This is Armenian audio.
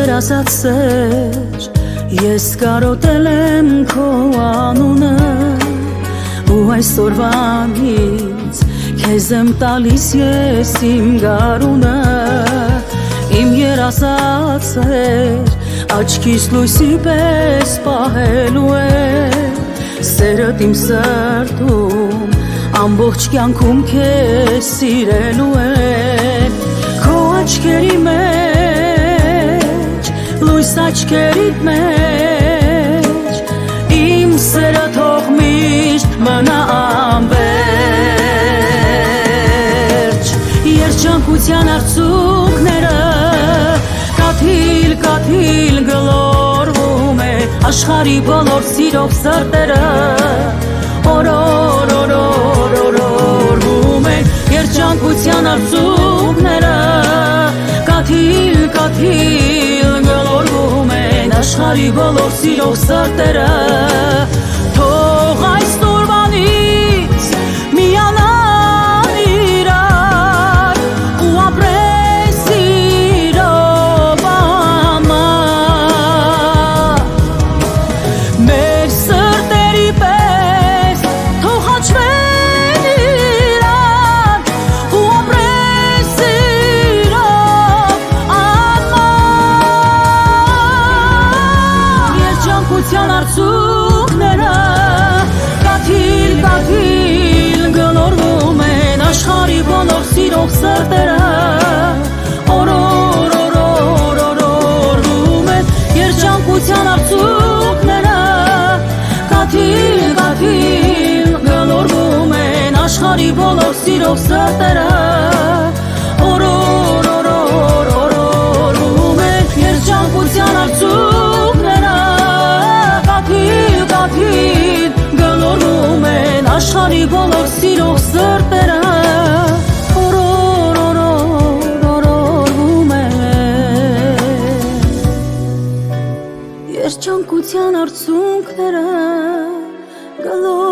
երազած սեր ես կարոտել եմ քո անունը ու այսօրվանից քեզ եմ տալիս ես իմ գարունը իմ երազած սեր աչքիս լույսի պես պահելու է սերդ իմ սրտում ամբողջ կյանքում քեզ սիրելու է քո աչքերի մեջ լույս աչքերիդ մեջ իմ սերը թող միշտ մնա անվերջ երջանկության արցունքները կաթիլ կաթիլ գլորվում է աշխարհի բոլոր սիրող սրտերը օրոր օրոր օրորվում է երջանկության արցունքները կաթիլ կաթիլ գլորվում են աշխարհի բոլոր սիրող սրտերը թող այս տուրվանից միանան իրար ու ապրեն սիրով ամառ մեր սրտերի պես թող հաչվեն իրար ու ապրեն սիրով ամառ երջանկության արցունքները կաթիլ կաթիլ գլորվում են աշխարհի բոլոր սիրող սրտերը օրոր օրոր օրորվում են երջանկության արցունքները կաթիլ կաթիլ գլորվում են աշխարհի բոլոր սիրող սրտերը օրոր օրոր օրորվում են երջանկության արցունքները կաթիլ կաթիլ գլորվում են աշխարհի բոլոր սիրող սրտերը օրոր օրոր օրորվում են երջանկության արցունքները գլորվում